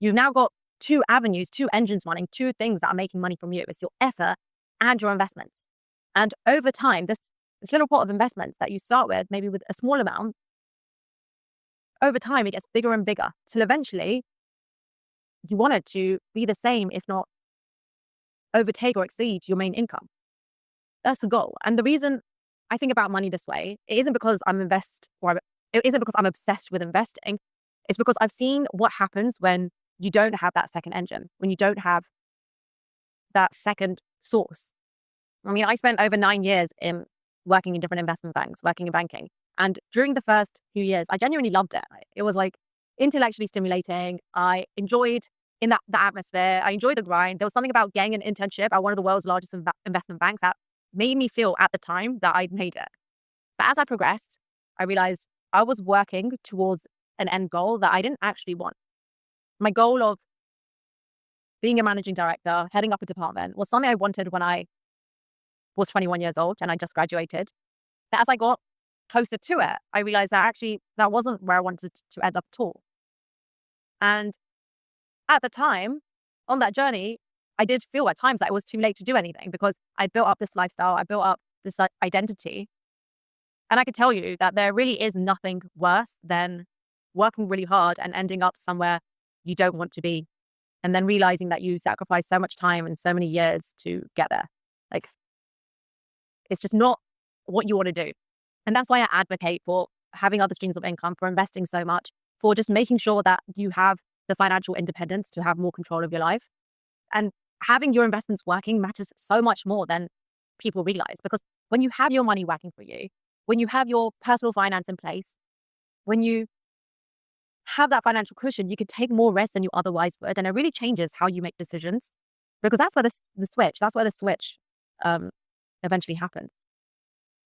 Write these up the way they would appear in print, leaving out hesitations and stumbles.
You've now got two avenues, two engines running, two things that are making money from you. It's your effort and your investments. And over time, this little pot of investments that you start with, maybe with a small amount, over time, it gets bigger and bigger till eventually you want it to be the same, if not overtake or exceed your main income. That's the goal. And the reason I think about money this way, it isn't because it isn't because I'm obsessed with investing. It's because I've seen what happens when you don't have that second engine, when you don't have that second source. I mean, I spent over 9 years in working in different investment banks, working in banking. And during the first few years, I genuinely loved it. It was like intellectually stimulating. I enjoyed in the atmosphere. I enjoyed the grind. There was something about getting an internship at one of the world's largest investment banks that made me feel at the time that I'd made it. But as I progressed, I realized I was working towards an end goal that I didn't actually want. My goal of being a managing director, heading up a department, was something I wanted when I was 21 years old and I just graduated. But as I got closer to it, I realized that actually that wasn't where I wanted to end up at all. And at the time, on that journey, I did feel at times that it was too late to do anything because I built up this lifestyle, I built up this identity. And I can tell you that there really is nothing worse than working really hard and ending up somewhere you don't want to be. And then realizing that you sacrificed so much time and so many years to get there. Like, it's just not what you want to do. And that's why I advocate for having other streams of income, for investing so much, for just making sure that you have the financial independence to have more control of your life. And having your investments working matters so much more than people realize. Because when you have your money working for you, when you have your personal finance in place, when you have that financial cushion, you can take more risks than you otherwise would. And it really changes how you make decisions, because that's where that's where the switch eventually happens.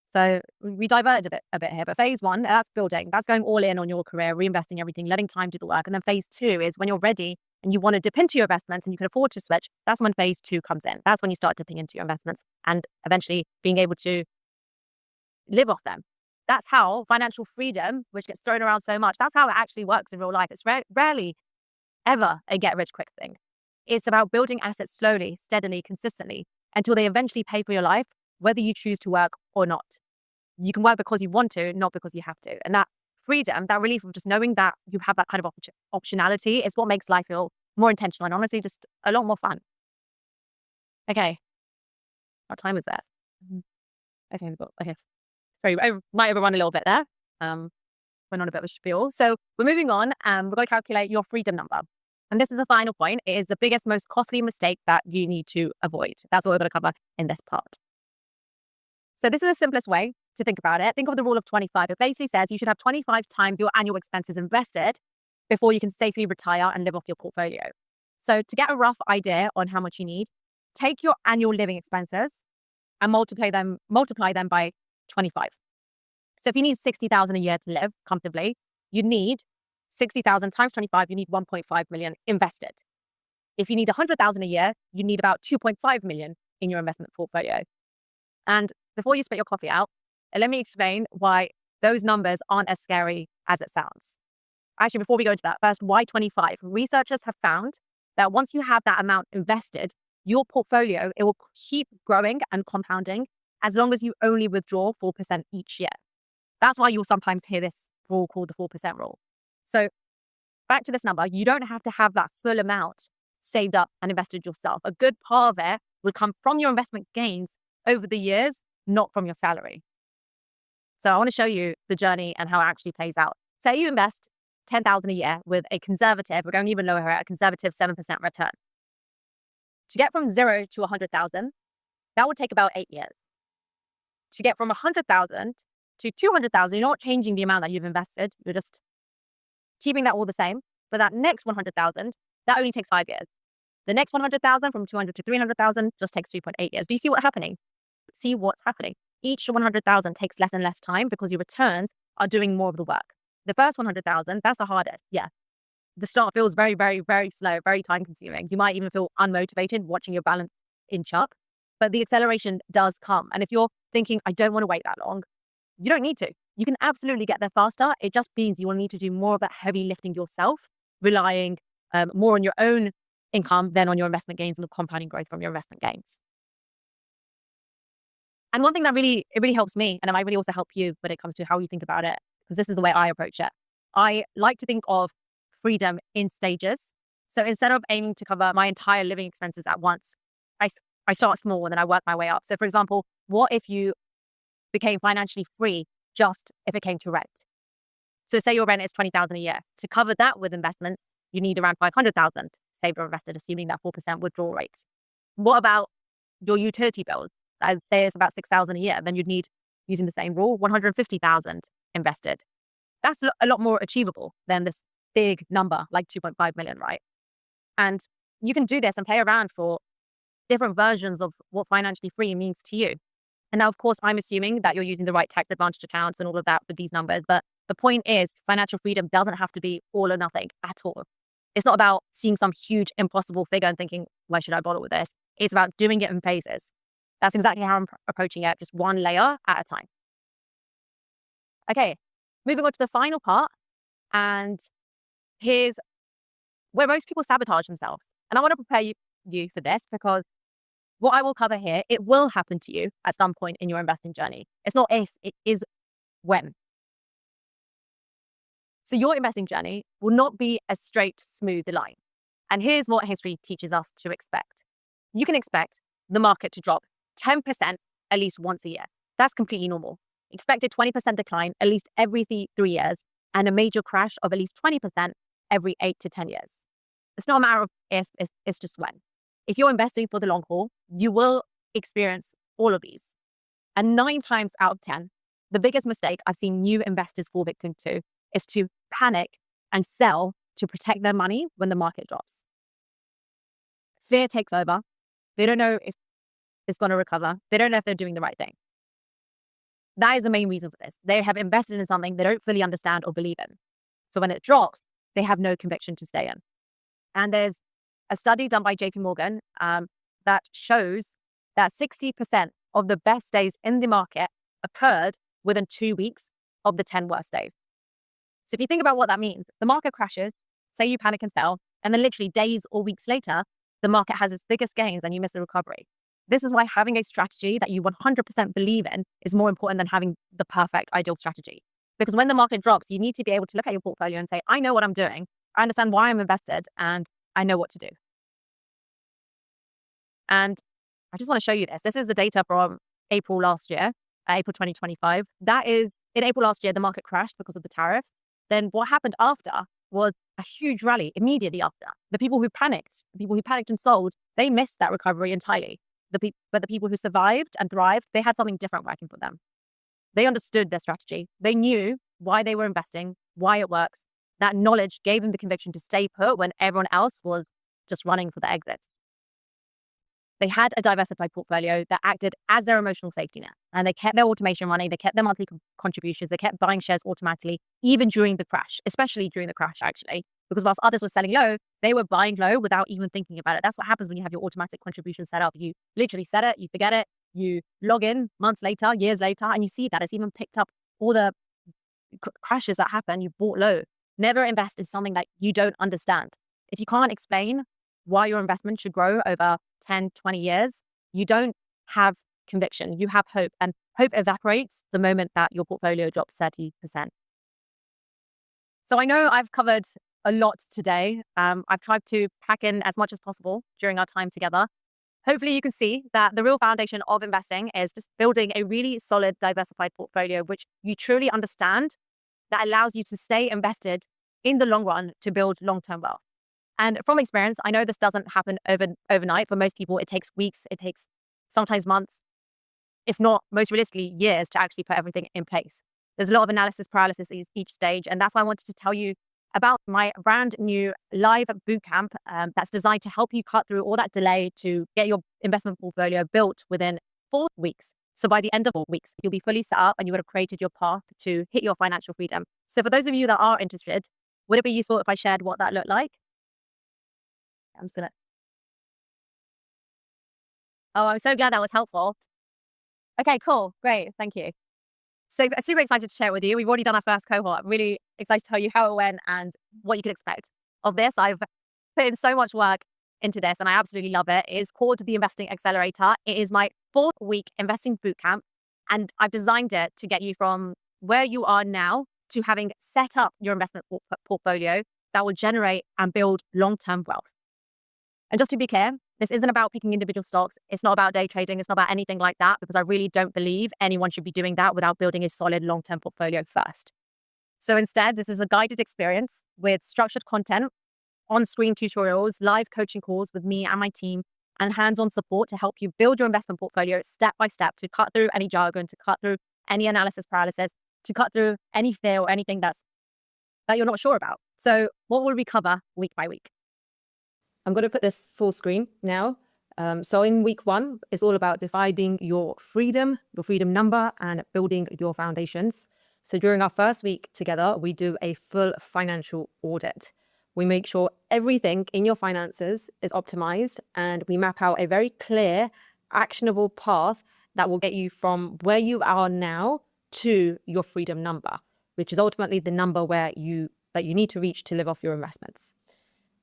So we diverted a bit here, but phase one, that's building. That's going all in on your career, reinvesting everything, letting time do the work. And then phase two is when you're ready and you want to dip into your investments and you can afford to switch. That's when phase two comes in. That's when you start dipping into your investments and eventually being able to live off them. That's how financial freedom, which gets thrown around so much, that's how it actually works in real life. It's rarely ever a get rich quick thing. It's about building assets slowly, steadily, consistently until they eventually pay for your life, whether you choose to work or not. You can work because you want to, not because you have to. And that freedom, that relief of just knowing that you have that kind of optionality is what makes life feel more intentional and honestly just a lot more fun. Okay. What time is that? Okay. Sorry, I might overrun a little bit there. Went on a bit of a spiel. So we're moving on and we're going to calculate your freedom number. And this is the final point. It is the biggest, most costly mistake that you need to avoid. That's what we're going to cover in this part. So this is the simplest way to think about it. Think of the rule of 25. It basically says you should have 25 times your annual expenses invested before you can safely retire and live off your portfolio. So to get a rough idea on how much you need, take your annual living expenses and multiply them by 25. So if you need 60,000 a year to live comfortably, you need 60,000 times 25, you need 1.5 million invested. If you need 100,000 a year, you need about 2.5 million in your investment portfolio. And before you spit your coffee out, let me explain why those numbers aren't as scary as it sounds. Actually, before we go into that, first, why 25? Researchers have found that once you have that amount invested, your portfolio, it will keep growing and compounding as long as you only withdraw 4% each year. That's why you'll sometimes hear this rule called the 4% rule. So back to this number, you don't have to have that full amount saved up and invested yourself. A good part of it will come from your investment gains over the years, not from your salary. So I want to show you the journey and how it actually plays out. Say you invest 10,000 a year with a conservative, we're going even lower here, a conservative 7% return. To get from 0 to 100,000, that would take about 8 years. To get from 100,000 to 200,000, you're not changing the amount that you've invested. You're just keeping that all the same. But that next 100,000, that only takes 5 years. The next 100,000 from 200 to 300,000 just takes 3.8 years. Do you see what's happening? See what's happening. Each 100,000 takes less and less time because your returns are doing more of the work. The first 100,000, that's the hardest. Yeah. The start feels very, very, very slow, very time consuming. You might even feel unmotivated watching your balance inch up, but the acceleration does come. And if you're thinking, I don't want to wait that long, you don't need to. You can absolutely get there faster. It just means you will need to do more of that heavy lifting yourself, relying more on your own income than on your investment gains and the compounding growth from your investment gains. And one thing that really helps me, and it might really also help you when it comes to how you think about it, because this is the way I approach it. I like to think of freedom in stages. So instead of aiming to cover my entire living expenses at once, I start small and then I work my way up. So for example, what if you became financially free just if it came to rent? So say your rent is $20,000 a year. To cover that with investments, you need around $500,000 saved or invested, assuming that 4% withdrawal rate. What about your utility bills? I'd say it's about $6,000 a year. Then you'd need, using the same rule, $150,000 invested. That's a lot more achievable than this big number, like 2.5 million, right? And you can do this and play around for different versions of what financially free means to you. And now, of course, I'm assuming that you're using the right tax advantage accounts and all of that with these numbers. But the point is, financial freedom doesn't have to be all or nothing at all. It's not about seeing some huge impossible figure and thinking, why should I bother with this? It's about doing it in phases. That's exactly how I'm approaching it, just one layer at a time. Okay, moving on to the final part. And here's where most people sabotage themselves. And I want to prepare you for this, because what I will cover here, it will happen to you at some point in your investing journey. It's not if, it is when. So your investing journey will not be a straight, smooth line. And here's what history teaches us to expect. You can expect the market to drop 10% at least once a year. That's completely normal. Expect a 20% decline at least every 3 years, and a major crash of at least 20% every 8 to 10 years. It's not a matter of if, it's just when. If you're investing for the long haul, you will experience all of these. And 9 times out of 10, the biggest mistake I've seen new investors fall victim to is to panic and sell to protect their money when the market drops. Fear takes over. They don't know if it's going to recover. They don't know if they're doing the right thing. That is the main reason for this. They have invested in something they don't fully understand or believe in. So when it drops, they have no conviction to stay in. And there's a study done by JP Morgan that shows that 60% of the best days in the market occurred within 2 weeks of the 10 worst days. So if you think about what that means, the market crashes, say you panic and sell, and then literally days or weeks later, the market has its biggest gains and you miss a recovery. This is why having a strategy that you 100% believe in is more important than having the perfect ideal strategy. Because when the market drops, you need to be able to look at your portfolio and say, I know what I'm doing. I understand why I'm invested and I know what to do. And I just want to show you this. This is the data from April last year, April 2025. That is, in April last year, the market crashed because of the tariffs. Then what happened after was a huge rally immediately after. The people who panicked and sold, they missed that recovery entirely. But the people who survived and thrived, they had something different working for them. They understood their strategy. They knew why they were investing, why it works. That knowledge gave them the conviction to stay put when everyone else was just running for the exits. They had a diversified portfolio that acted as their emotional safety net. And they kept their automation running. They kept their monthly contributions. They kept buying shares automatically, even during the crash, especially during the crash, actually. Because whilst others were selling low, they were buying low without even thinking about it. That's what happens when you have your automatic contribution set up. You literally set it, you forget it, you log in months later, years later, and you see that it's even picked up all the crashes that happen. You bought low. Never invest in something that you don't understand. If you can't explain why your investment should grow over 10, 20 years, you don't have conviction. You have hope, and hope evaporates the moment that your portfolio drops 30%. So I know I've covered a lot today. I've tried to pack in as much as possible during our time together. Hopefully you can see that the real foundation of investing is just building a really solid, diversified portfolio, which you truly understand, that allows you to stay invested in the long run to build long-term wealth. And from experience, I know this doesn't happen overnight. For most people, it takes weeks, it takes sometimes months, if not most realistically years, to actually put everything in place. There's a lot of analysis paralysis each stage. And that's why I wanted to tell you about my brand new live bootcamp that's designed to help you cut through all that delay to get your investment portfolio built within 4 weeks. So by the end of 4 weeks, you'll be fully set up and you would have created your path to hit your financial freedom. So for those of you that are interested, would it be useful if I shared what that looked like? I'm just gonna. Oh, I'm so glad that was helpful. Okay, cool. Great. Thank you. So super excited to share it with you. We've already done our first cohort. I'm really excited to tell you how it went and what you can expect of this. I've put in so much work into this and I absolutely love it. It is called the Investing Accelerator. It is my 4th-week investing bootcamp. And I've designed it to get you from where you are now to having set up your investment portfolio that will generate and build long-term wealth. And just to be clear, this isn't about picking individual stocks. It's not about day trading. It's not about anything like that, because I really don't believe anyone should be doing that without building a solid long-term portfolio first. So instead, this is a guided experience with structured content, on-screen tutorials, live coaching calls with me and my team, and hands-on support to help you build your investment portfolio step by step, to cut through any jargon, to cut through any analysis paralysis, to cut through any fear or anything that you're not sure about. So what will we cover week by week? I'm going to put this full screen now. So in week 1, it's all about defining your freedom number, and building your foundations. So during our first week together, we do a full financial audit. We make sure everything in your finances is optimized, and we map out a very clear, actionable path that will get you from where you are now to your freedom number, which is ultimately the number that you need to reach to live off your investments.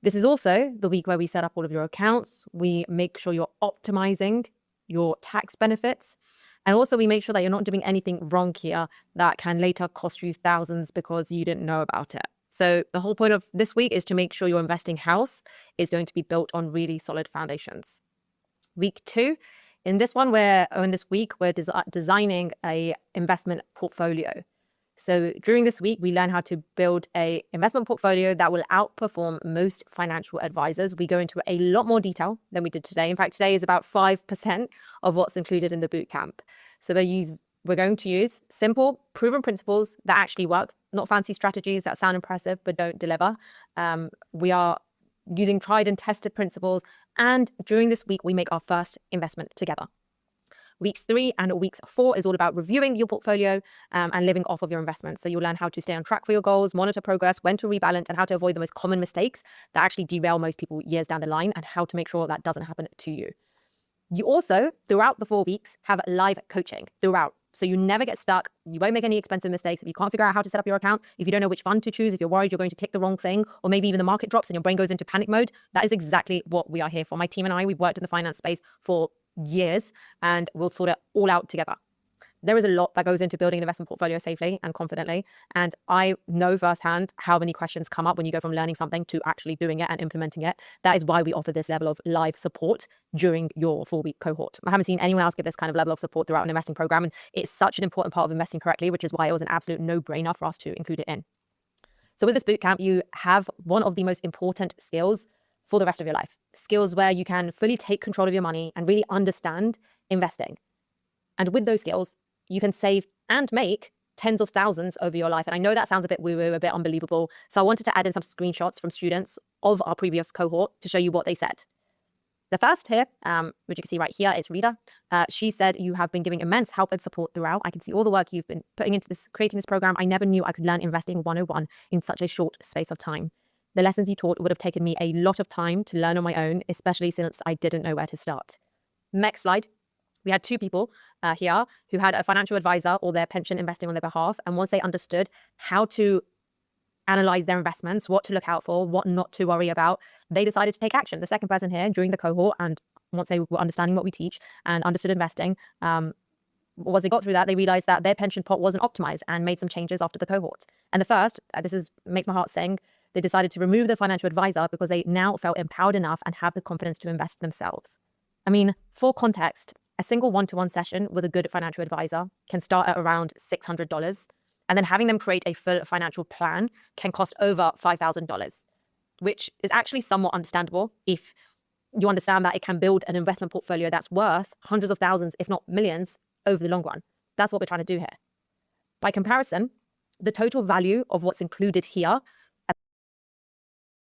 This is also the week where we set up all of your accounts. We make sure you're optimizing your tax benefits. And also we make sure that you're not doing anything wrong here that can later cost you thousands because you didn't know about it. So the whole point of this week is to make sure your investing house is going to be built on really solid foundations. Week 2, in this week, we're designing a investment portfolio. So during this week, we learn how to build a investment portfolio that will outperform most financial advisors. We go into a lot more detail than we did today. In fact, today is about 5% of what's included in the bootcamp. So we're going to use simple, proven principles that actually work, not fancy strategies that sound impressive but don't deliver. We are using tried and tested principles. And during this week, we make our first investment together. Weeks 3 and weeks 4 is all about reviewing your portfolio and living off of your investments. So you'll learn how to stay on track for your goals, monitor progress, when to rebalance, and how to avoid the most common mistakes that actually derail most people years down the line, and how to make sure that doesn't happen to you. You also, throughout the 4 weeks, have live coaching throughout. So you never get stuck. You won't make any expensive mistakes. If you can't figure out how to set up your account, if you don't know which fund to choose, if you're worried you're going to click the wrong thing, or maybe even the market drops and your brain goes into panic mode, that is exactly what we are here for. My team and I, we've worked in the finance space for years, and we'll sort it all out together. There is a lot that goes into building an investment portfolio safely and confidently. And I know firsthand how many questions come up when you go from learning something to actually doing it and implementing it. That is why we offer this level of live support during your 4-week cohort. I haven't seen anyone else give this kind of level of support throughout an investing program. And it's such an important part of investing correctly, which is why it was an absolute no-brainer for us to include it in. So with this bootcamp, you have one of the most important skills for the rest of your life. Skills where you can fully take control of your money and really understand investing. And with those skills, you can save and make tens of thousands over your life. And I know that sounds a bit woo-woo, a bit unbelievable. So I wanted to add in some screenshots from students of our previous cohort to show you what they said. The first here, which you can see right here, is Rita. She said, "You have been giving immense help and support throughout. I can see all the work you've been putting into creating this program. I never knew I could learn investing 101 in such a short space of time. The lessons you taught would have taken me a lot of time to learn on my own, especially since I didn't know where to start." Next slide. We had 2 people here who had a financial advisor or their pension investing on their behalf. And once they understood how to analyze their investments, what to look out for, what not to worry about, they decided to take action. The second person here during the cohort, and once they were understanding what we teach and understood investing, once they got through that, they realized that their pension pot wasn't optimized and made some changes after the cohort. And the first, makes my heart sing, they decided to remove their financial advisor because they now felt empowered enough and have the confidence to invest themselves. I mean, for context, a single one-to-one session with a good financial advisor can start at around $600. And then having them create a full financial plan can cost over $5,000, which is actually somewhat understandable if you understand that it can build an investment portfolio that's worth hundreds of thousands, if not millions, over the long run. That's what we're trying to do here. By comparison, the total value of what's included here